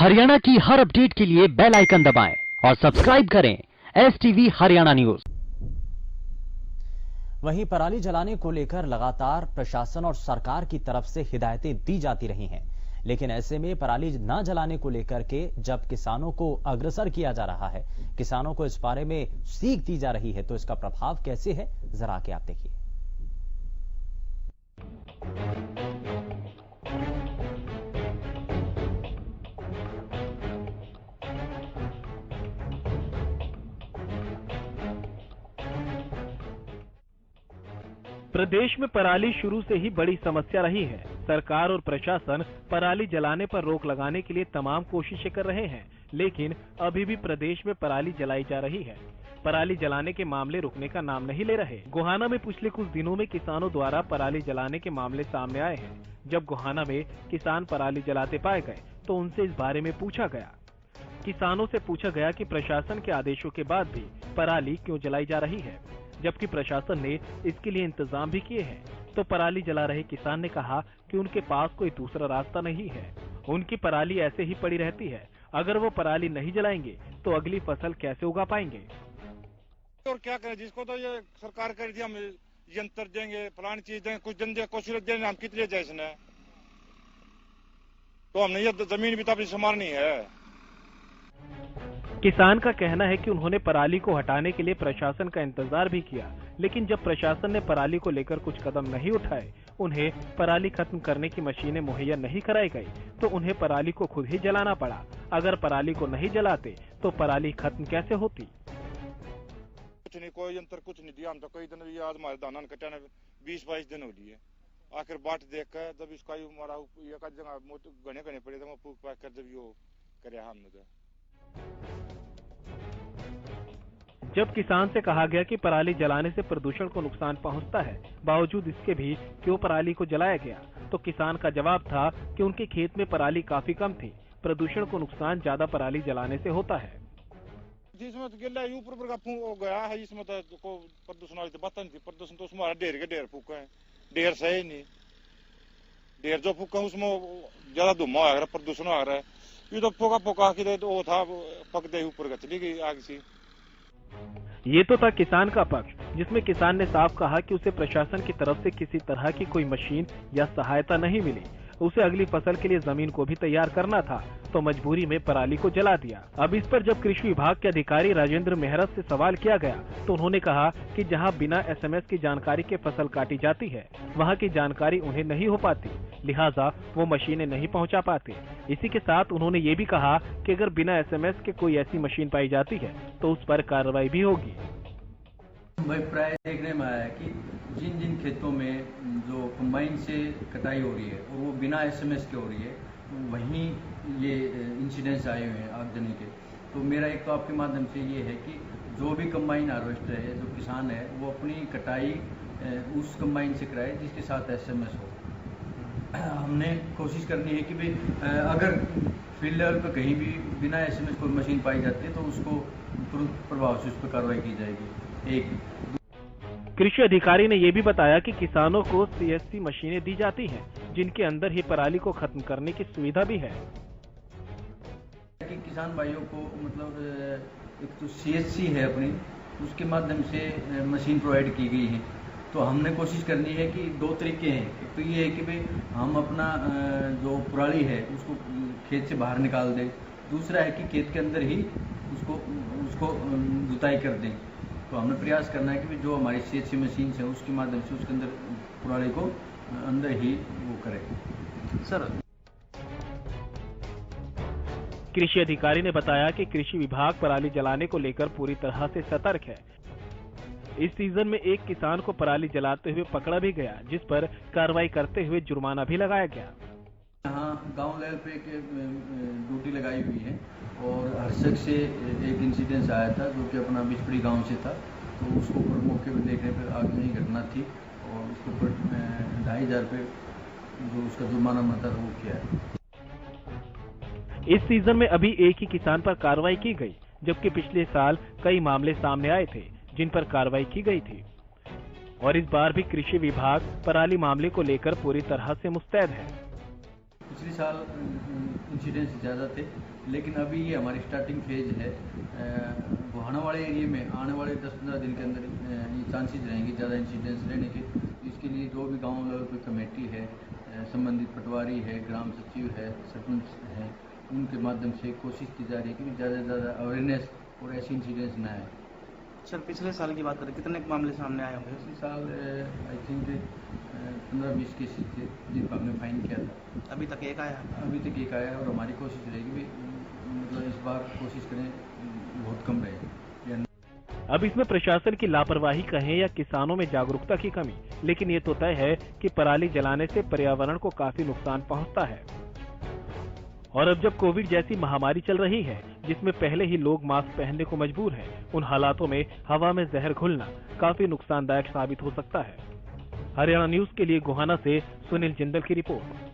हरियाणा की हर अपडेट के लिए बेल आइकन दबाएं और सब्सक्राइब करें STV हरियाणा न्यूज। वहीं पराली जलाने को लेकर लगातार प्रशासन और सरकार की तरफ से हिदायतें दी जाती रही हैं, लेकिन ऐसे में पराली न जलाने को लेकर के जब किसानों को अग्रसर किया जा रहा है, किसानों को इस बारे में सीख दी जा रही है, तो इसका प्रभाव कैसे है, जरा आके आप देखिए। प्रदेश में पराली शुरू से ही बड़ी समस्या रही है। सरकार और प्रशासन पराली जलाने पर रोक लगाने के लिए तमाम कोशिशें कर रहे हैं, लेकिन अभी भी प्रदेश में पराली जलाई जा रही है। पराली जलाने के मामले रुकने का नाम नहीं ले रहे। गोहाना में पिछले कुछ दिनों में किसानों द्वारा पराली जलाने के मामले सामने आए हैं। जब गोहाना में किसान पराली जलाते पाए गए तो उनसे इस बारे में पूछा गया। किसानों से पूछा गया कि प्रशासन के आदेशों के बाद भी पराली क्यों जलाई जा रही है, जबकि प्रशासन ने इसके लिए इंतजाम भी किए हैं। तो पराली जला रहे किसान ने कहा कि उनके पास कोई दूसरा रास्ता नहीं है, उनकी पराली ऐसे ही पड़ी रहती है। अगर वो पराली नहीं जलाएंगे तो अगली फसल कैसे उगा पाएंगे। और क्या करें, जिसको तो ये सरकार कर दी, हम यंत्र देंगे, फलानी चीज देंगे, कुछ देंगे, कुछ देंगे, हम कितने जाए इसने, तो हमने ये जमीन भी तो अपनी संभालनी है। किसान का कहना है कि उन्होंने पराली को हटाने के लिए प्रशासन का इंतजार भी किया, लेकिन जब प्रशासन ने पराली को लेकर कुछ कदम नहीं उठाए, उन्हें पराली खत्म करने की मशीनें मुहैया नहीं कराई गई, तो उन्हें पराली को खुद ही जलाना पड़ा। अगर पराली को नहीं जलाते तो पराली खत्म कैसे होती। कुछ नहीं, कोई यंत्र कुछ नहीं दिया। हम तो कई दिन आज हमारे दाना कटाने 20-22 दिन हो लिए। आखिर बाट देख कर जब इसका हमारा घने घने पड़े तो फूक पाक कर जब यो करे हमने। जब किसान से कहा गया कि पराली जलाने से प्रदूषण को नुकसान पहुंचता है, बावजूद इसके भी क्यों पराली को जलाया गया, तो किसान का जवाब था कि उनके खेत में पराली काफी कम थी। प्रदूषण को नुकसान ज्यादा पराली जलाने से होता है। जिसमें तो गिल्ला ऊपर का फूक हो गया है, इसमें तो प्रदूषण वाली बात नहीं थी। प्रदूषण तो उसमें ढेर के ढेर फूक है, ढेर सही नहीं। ढेर जो फूक है उसमें ज्यादा धुआं आ रहा, प्रदूषण आ रहा है। ये तो फोका की तो वो था पक दे ऊपर का चली गई आग से। ये तो था किसान का पक्ष, जिसमें किसान ने साफ कहा कि उसे प्रशासन की तरफ से किसी तरह की कोई मशीन या सहायता नहीं मिली। उसे अगली फसल के लिए जमीन को भी तैयार करना था, तो मजबूरी में पराली को जला दिया। अब इस पर जब कृषि विभाग के अधिकारी राजेंद्र मेहरा से सवाल किया गया, तो उन्होंने कहा कि जहां बिना SMS की जानकारी के फसल काटी जाती है, वहां की जानकारी उन्हें नहीं हो पाती, लिहाजा वो मशीनें नहीं पहुंचा पाते। इसी के साथ उन्होंने ये भी कहा कि अगर बिना SMS के कोई ऐसी मशीन पाई जाती है तो उस पर कार्रवाई भी होगी। भाई प्राय देखने में आया है कि जिन जिन खेतों में जो कंबाइन से कटाई हो रही है और वो बिना SMS के हो रही है, वहीं ये इंसिडेंट्स आए हुए हैं आगजनी के। तो मेरा एक तो आपके माध्यम से ये है कि जो भी कंबाइन हार्वेस्टर है, जो किसान है, वो अपनी कटाई उस कंबाइन से कराए जिसके साथ SMS हो। हमने कोशिश करनी है कि भाई अगर फील्ड लेवल पर कहीं भी बिना SMS कोई मशीन पाई जाती है तो उसको तुरंत प्रभाव से उस पर कार्रवाई की जाएगी। कृषि अधिकारी ने यह भी बताया कि किसानों को CSC मशीनें दी जाती हैं, जिनके अंदर ही पराली को खत्म करने की सुविधा भी है। कि किसान भाइयों को मतलब एक तो CSC है अपनी, उसके माध्यम से मशीन प्रोवाइड की गई है। तो हमने कोशिश करनी है कि दो तरीके हैं। एक तो ये है कि भाई हम अपना जो पराली है उसको खेत से बाहर निकाल दें, दूसरा है कि खेत के अंदर ही उसको जुताई कर दें। तो हमने प्रयास करना है कि जो हमारी CSC मशीन है उसके माध्यम से उसके अंदर पराली को अंदर ही वो करें। सर, कृषि अधिकारी ने बताया कि कृषि विभाग पराली जलाने को लेकर पूरी तरह से सतर्क है। इस सीजन में एक किसान को पराली जलाते हुए पकड़ा भी गया, जिस पर कार्रवाई करते हुए जुर्माना भी लगाया गया। यहाँ गांव लेवल पे एक ड्यूटी लगाई हुई है और हर्षक से एक इंसिडेंस आया था जो कि अपना बिचपड़ी गांव से था। तो उसको ऊपर मौके पर देखने पर आगजनी घटना थी और उसके ऊपर 2500 रुपये जो उसका जुर्माना बनता था वो किया है। इस सीजन में अभी एक ही किसान पर कार्रवाई की गई, जबकि पिछले साल कई मामले सामने आए थे जिन पर कार्रवाई की गई थी। और इस बार भी कृषि विभाग पराली मामले को लेकर पूरी तरह से मुस्तैद है। पिछले साल इंसिडेंस ज़्यादा थे, लेकिन अभी ये हमारी स्टार्टिंग फेज है। गोहाना वाले एरिया में आने वाले 10-15 दिन के अंदर ये चांसेस रहेंगे ज़्यादा इंसिडेंस रहने के। इसके लिए जो भी गांव लेवल पर कमेटी है, संबंधित पटवारी है, ग्राम सचिव है, सरपंच है, उनके माध्यम से कोशिश की जा रही है कि ज़्यादा से ज़्यादा अवेयरनेस और ऐसी इंसिडेंस ना आए। सर पिछले साल की बात करें, कितने मामले सामने आए होंगे? पिछले साल आई थिंक 15-20 केसेस थे जिनको हमने फाइन किया था। अभी तक एक आया? अभी तक एक आया और हमारी कोशिश रहेगी भी मतलब इस बार कोशिश करें बहुत कम रहे। अब इसमें प्रशासन की लापरवाही कहें या किसानों में जागरूकता की कमी, लेकिन ये तो तय है कि पराली जलाने से पर्यावरण को काफी नुकसान पहुंचता है। और अब जब कोविड जैसी महामारी चल रही है, जिसमें पहले ही लोग मास्क पहनने को मजबूर हैं, उन हालातों में हवा में जहर घुलना काफी नुकसानदायक साबित हो सकता है। हरियाणा न्यूज के लिए गोहाना से सुनील जिंदल की रिपोर्ट।